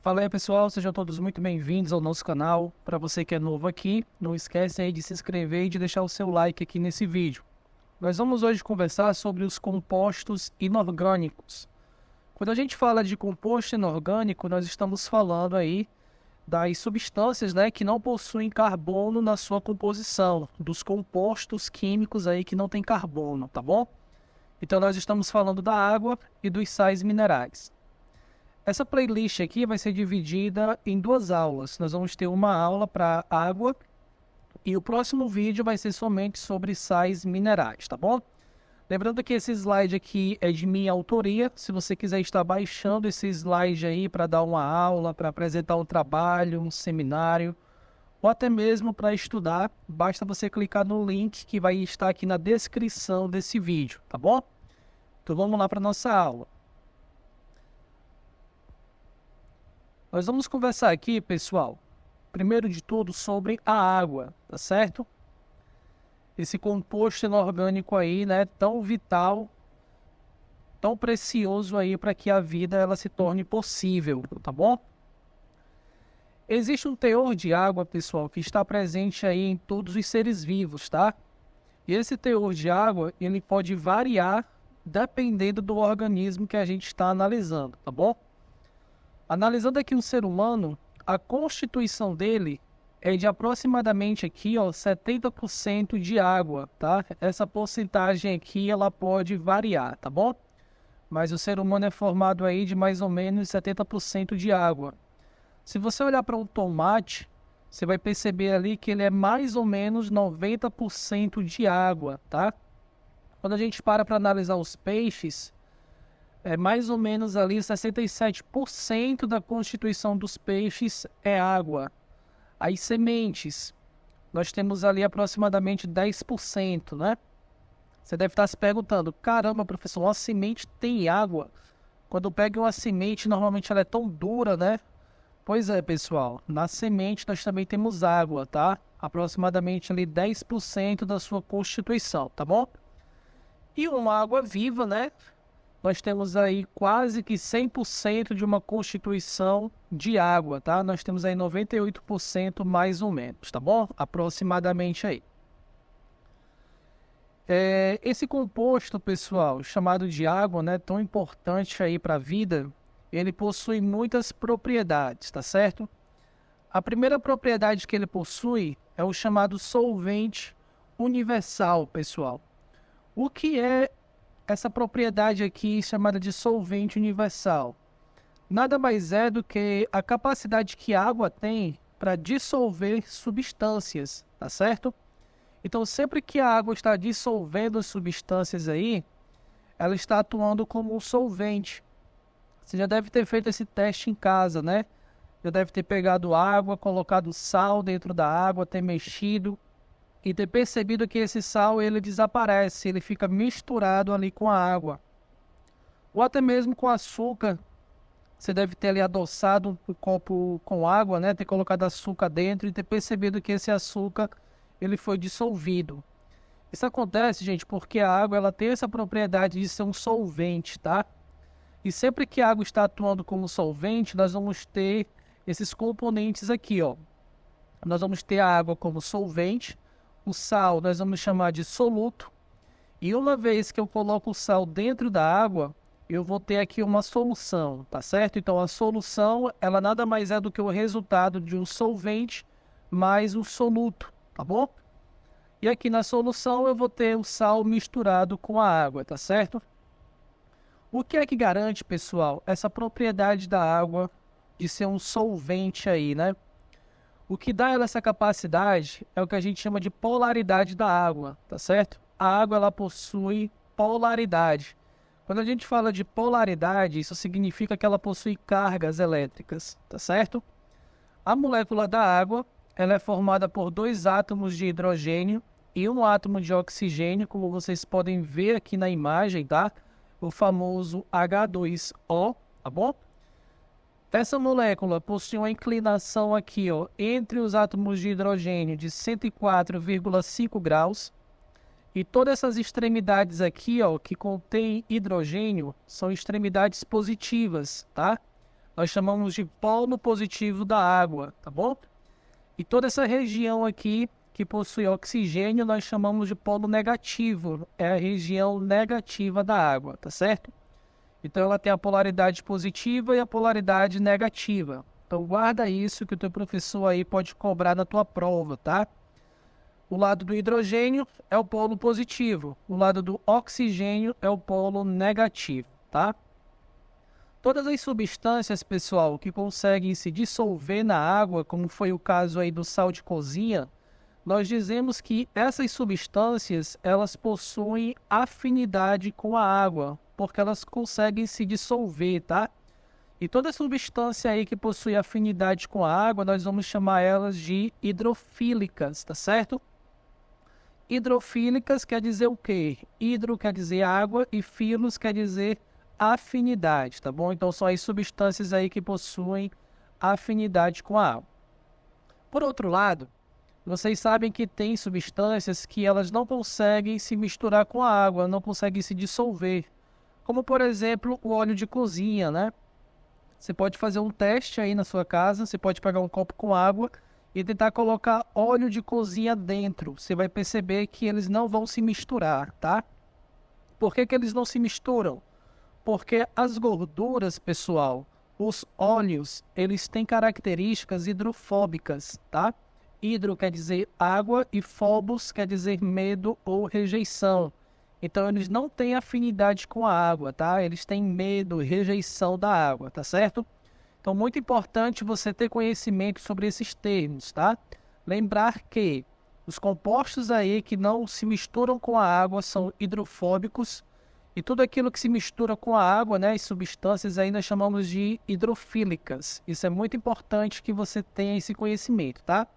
Fala aí pessoal, sejam todos muito bem-vindos ao nosso canal. Para você que é novo aqui, não esquece aí de se inscrever e de deixar o seu like aqui nesse vídeo. Nós vamos hoje conversar sobre os compostos inorgânicos. Quando a gente fala de composto inorgânico, nós estamos falando aí das substâncias, que não possuem carbono na sua composição, dos compostos químicos aí que não tem carbono, tá bom? Então nós estamos falando da água e dos sais minerais. Essa playlist aqui vai ser dividida em duas aulas. Nós vamos ter uma aula para água e o próximo vídeo vai ser somente sobre sais minerais, tá bom? Lembrando que esse slide aqui é de minha autoria. Se você quiser estar baixando esse slide aí para dar uma aula, para apresentar um trabalho, um seminário, ou até mesmo para estudar, basta você clicar no link que vai estar aqui na descrição desse vídeo, tá bom? Então vamos lá para nossa aula. Nós vamos conversar aqui, pessoal, primeiro de tudo sobre a água, tá certo? Esse composto inorgânico aí, tão vital, tão precioso aí para que a vida ela se torne possível, tá bom? Existe um teor de água, pessoal, que está presente aí em todos os seres vivos, tá? E esse teor de água, ele pode variar dependendo do organismo que a gente está analisando, tá bom? Analisando aqui um ser humano, a constituição dele é de aproximadamente aqui, 70% de água, tá? Essa porcentagem aqui, ela pode variar, tá bom? Mas o ser humano é formado aí de mais ou menos 70% de água. Se você olhar para um tomate, você vai perceber ali que ele é mais ou menos 90% de água, tá? Quando a gente para analisar os peixes, é mais ou menos ali 67% da constituição dos peixes é água. As sementes, nós temos ali aproximadamente 10%, né? Você deve estar se perguntando, caramba, professor, uma semente tem água? Quando pega uma semente, normalmente ela é tão dura, né? Pois é, pessoal, na semente nós também temos água, tá? Aproximadamente ali 10% da sua constituição, tá bom? E uma água viva, né? Nós temos aí quase que 100% de uma constituição de água, tá? Nós temos aí 98% mais ou menos, tá bom? Aproximadamente aí. Esse composto, pessoal, chamado de água, tão importante aí para a vida, ele possui muitas propriedades, tá certo? A primeira propriedade que ele possui é o chamado solvente universal, pessoal. O que é essa propriedade aqui chamada de solvente universal? Nada mais é do que a capacidade que a água tem para dissolver substâncias, tá certo? Então, sempre que a água está dissolvendo substâncias aí, ela está atuando como um solvente. Você já deve ter feito esse teste em casa, né? Já deve ter pegado água, colocado sal dentro da água, ter mexido e ter percebido que esse sal ele desaparece, ele fica misturado ali com a água. Ou até mesmo com açúcar. Você deve ter ali adoçado um copo com água, ter colocado açúcar dentro e ter percebido que esse açúcar ele foi dissolvido. Isso acontece, gente, porque a água ela tem essa propriedade de ser um solvente, tá? E sempre que a água está atuando como solvente, nós vamos ter esses componentes aqui, ó. Nós vamos ter a água como solvente. O sal nós vamos chamar de soluto. E uma vez que eu coloco o sal dentro da água, eu vou ter aqui uma solução, tá certo? Então a solução, ela nada mais é do que o resultado de um solvente mais um soluto, tá bom? E aqui na solução eu vou ter o sal misturado com a água, tá certo? O que é que garante, pessoal, essa propriedade da água de ser um solvente aí, né? O que dá ela essa capacidade é o que a gente chama de polaridade da água, tá certo? A água ela possui polaridade. Quando a gente fala de polaridade, isso significa que ela possui cargas elétricas, tá certo? A molécula da água, ela é formada por dois átomos de hidrogênio e um átomo de oxigênio, como vocês podem ver aqui na imagem, tá? O famoso H2O, tá bom? Essa molécula possui uma inclinação aqui, entre os átomos de hidrogênio de 104,5 graus. E todas essas extremidades aqui, que contém hidrogênio, são extremidades positivas, tá? nós chamamos de polo positivo da água, tá bom? E toda essa região aqui que possui oxigênio, nós chamamos de polo negativo, é a região negativa da água, tá certo? Então ela tem a polaridade positiva e a polaridade negativa. Então guarda isso que o teu professor aí pode cobrar na tua prova, tá? O lado do hidrogênio é o polo positivo, o lado do oxigênio é o polo negativo, tá? Todas as substâncias, pessoal, que conseguem se dissolver na água, como foi o caso aí do sal de cozinha, nós dizemos que essas substâncias, elas possuem afinidade com a água, porque elas conseguem se dissolver, tá? E toda substância aí que possui afinidade com a água, nós vamos chamar elas de hidrofílicas, tá certo? Hidrofílicas quer dizer o quê? Hidro quer dizer água e filos quer dizer afinidade, tá bom? Então são as substâncias aí que possuem afinidade com a água. Por outro lado, vocês sabem que tem substâncias que elas não conseguem se misturar com a água, não conseguem se dissolver. Como, por exemplo, o óleo de cozinha, né? Você pode fazer um teste aí na sua casa, você pode pegar um copo com água e tentar colocar óleo de cozinha dentro. Você vai perceber que eles não vão se misturar, tá? Por que que eles não se misturam? Porque as gorduras, pessoal, os óleos, eles têm características hidrofóbicas, tá? Hidro quer dizer água e phobos quer dizer medo ou rejeição. Então, eles não têm afinidade com a água, tá? Eles têm medo e rejeição da água, tá certo? Então, muito importante você ter conhecimento sobre esses termos, tá? Lembrar que os compostos aí que não se misturam com a água são hidrofóbicos e tudo aquilo que se mistura com a água, né, as substâncias aí nós chamamos de hidrofílicas. Isso é muito importante que você tenha esse conhecimento, tá?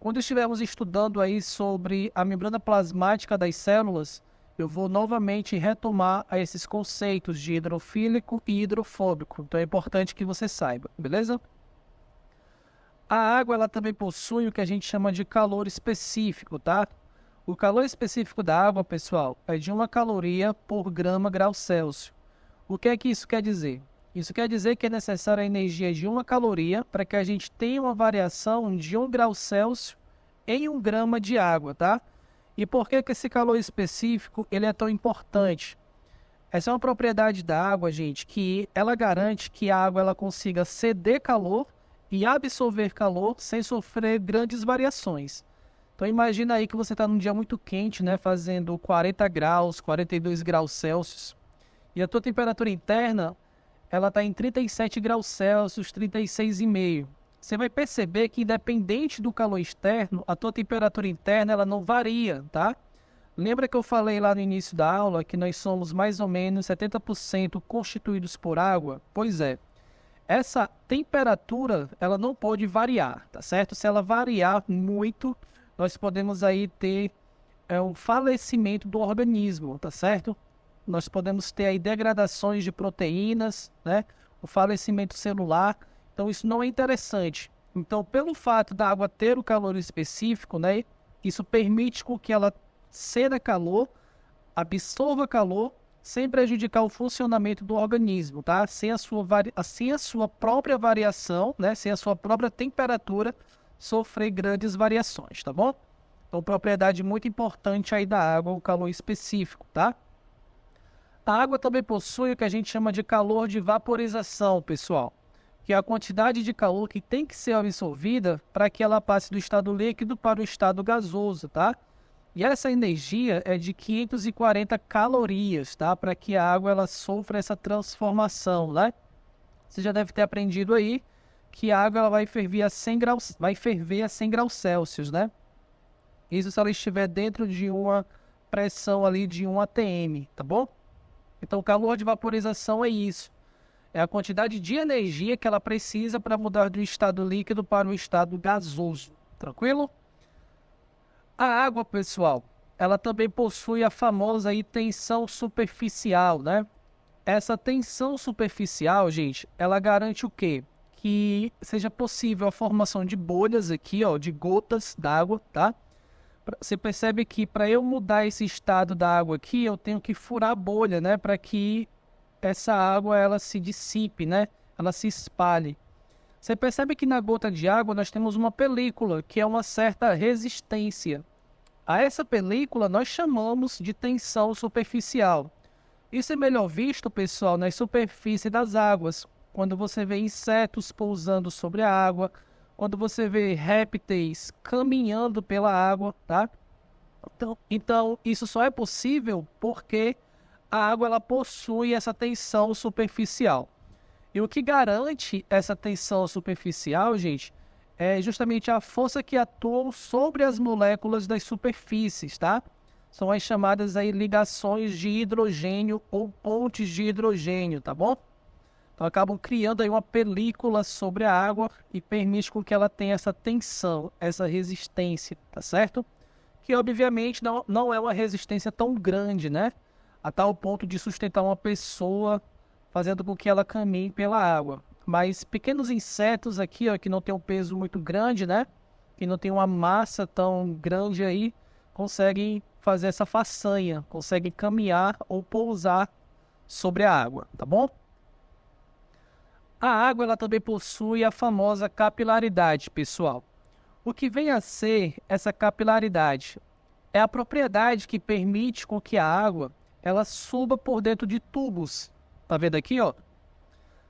Quando estivermos estudando aí sobre a membrana plasmática das células, eu vou novamente retomar a esses conceitos de hidrofílico e hidrofóbico. Então é importante que você saiba, beleza? A água ela também possui o que a gente chama de calor específico, tá? O calor específico da água, pessoal, é de 1 caloria por grama grau Celsius. O que é que isso quer dizer? Isso quer dizer que é necessária a energia de 1 caloria para que a gente tenha uma variação de 1 grau Celsius em 1 grama de água, tá? E por que que esse calor específico ele é tão importante? Essa é uma propriedade da água, gente, que ela garante que a água ela consiga ceder calor e absorver calor sem sofrer grandes variações. Então imagina aí que você está num dia muito quente, né, fazendo 40 graus, 42 graus Celsius, e a tua temperatura interna ela está em 37 graus Celsius, 36,5. Você vai perceber que independente do calor externo, a tua temperatura interna ela não varia, tá? Lembra que eu falei lá no início da aula que nós somos mais ou menos 70% constituídos por água? Pois é. Essa temperatura, ela não pode variar, tá certo? Se ela variar muito, nós podemos aí ter um falecimento do organismo, tá certo? Nós podemos ter aí degradações de proteínas, né? O falecimento celular. Então, isso não é interessante. Então, pelo fato da água ter o calor específico, né? Isso permite com que ela ceda calor, absorva calor, sem prejudicar o funcionamento do organismo, tá? Sem a sua própria variação, né? Sem a sua própria temperatura, sofrer grandes variações, tá bom? Então, propriedade muito importante aí da água, o calor específico, tá? A água também possui o que a gente chama de calor de vaporização, pessoal, que é a quantidade de calor que tem que ser absorvida para que ela passe do estado líquido para o estado gasoso, tá? E essa energia é de 540 calorias, tá? Para que a água ela sofra essa transformação, né? Você já deve ter aprendido aí que a água ela vai ferver a 100 graus Celsius, né? Isso se ela estiver dentro de uma pressão ali de 1 atm, tá bom? Então, o calor de vaporização é isso. É a quantidade de energia que ela precisa para mudar do estado líquido para o estado gasoso. Tranquilo? A água, pessoal, ela também possui a famosa aí tensão superficial, né? Essa tensão superficial, gente, ela garante o quê? Que seja possível a formação de bolhas aqui, ó, de gotas d'água, tá? Você percebe que para eu mudar esse estado da água aqui, eu tenho que furar a bolha, né? Para que essa água ela se dissipe, né? ela se espalhe. Você percebe que na gota de água nós temos uma película, que é uma certa resistência. A essa película nós chamamos de tensão superficial. Isso é melhor visto, pessoal, na superfície das águas, quando você vê insetos pousando sobre a água, quando você vê répteis caminhando pela água, tá? Então, isso só é possível porque a água ela possui essa tensão superficial. E o que garante essa tensão superficial, gente, é justamente a força que atua sobre as moléculas das superfícies, tá? São as chamadas aí ligações de hidrogênio ou pontes de hidrogênio, tá bom? Então acabam criando aí uma película sobre a água e permite com que ela tenha essa tensão, essa resistência, tá certo? Que obviamente não é uma resistência tão grande, né? A tal ponto de sustentar uma pessoa, fazendo com que ela caminhe pela água. Mas pequenos insetos aqui, ó, que não tem um peso muito grande, né? Que não tem uma massa tão grande aí, conseguem fazer essa façanha, conseguem caminhar ou pousar sobre a água, tá bom? A água ela também possui a famosa capilaridade, pessoal. O que vem a ser essa capilaridade? É a propriedade que permite com que a água ela suba por dentro de tubos. Tá vendo aqui, ó?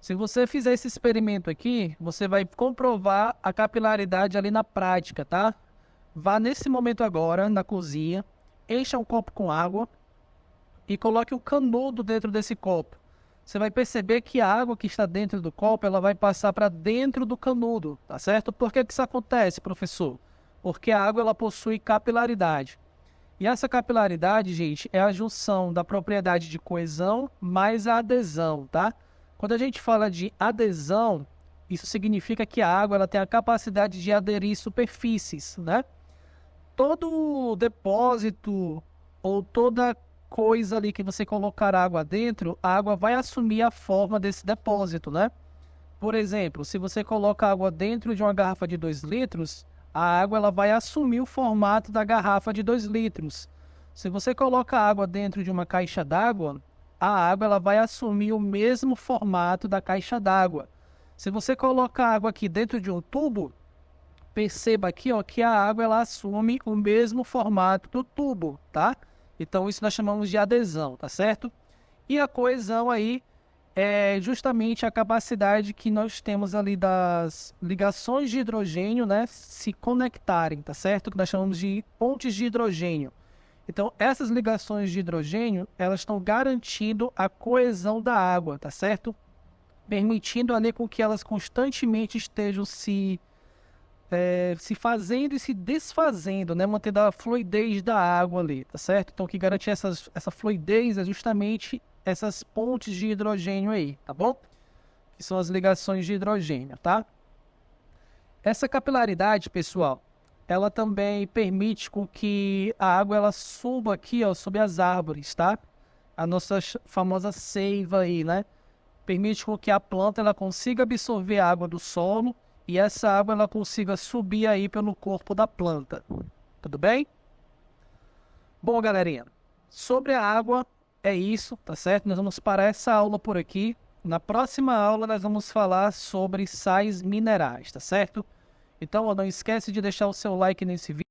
Se você fizer esse experimento aqui, você vai comprovar a capilaridade ali na prática, tá? Vá nesse momento agora na cozinha, encha um copo com água e coloque um canudo dentro desse copo. Você vai perceber que a água que está dentro do copo, ela vai passar para dentro do canudo, tá certo? Por que isso acontece, professor? Porque a água ela possui capilaridade. E essa capilaridade, gente, é a junção da propriedade de coesão mais a adesão, tá? Quando a gente fala de adesão, isso significa que a água ela tem a capacidade de aderir superfícies, né? Todo depósito ou toda coisa ali que você colocar água dentro, a água vai assumir a forma desse depósito, né? Por exemplo, se você coloca água dentro de uma garrafa de 2 litros, a água ela vai assumir o formato da garrafa de 2 litros. Se você coloca água dentro de uma caixa d'água, a água ela vai assumir o mesmo formato da caixa d'água. Se você coloca a água aqui dentro de um tubo, perceba aqui, ó, que a água ela assume o mesmo formato do tubo, tá? Então isso nós chamamos de adesão, tá certo? E a coesão aí é justamente a capacidade que nós temos ali das ligações de hidrogênio, né, se conectarem, tá certo? Que nós chamamos de pontes de hidrogênio. Então, essas ligações de hidrogênio, elas estão garantindo a coesão da água, tá certo? Permitindo ali com que elas constantemente estejam se fazendo e se desfazendo, né? Mantendo a fluidez da água ali, tá certo? Então, o que garante essa fluidez é justamente essas pontes de hidrogênio aí, tá bom? Que são as ligações de hidrogênio, tá? Essa capilaridade, pessoal, ela também permite com que a água ela suba aqui, ó, sobre as árvores, tá? A nossa famosa seiva aí, né? Permite com que a planta ela consiga absorver a água do solo e essa água ela consiga subir aí pelo corpo da planta. Tudo bem? Bom, galerinha, sobre a água é isso, tá certo? Nós vamos parar essa aula por aqui. Na próxima aula nós vamos falar sobre sais minerais, tá certo? Então, ó, não esquece de deixar o seu like nesse vídeo.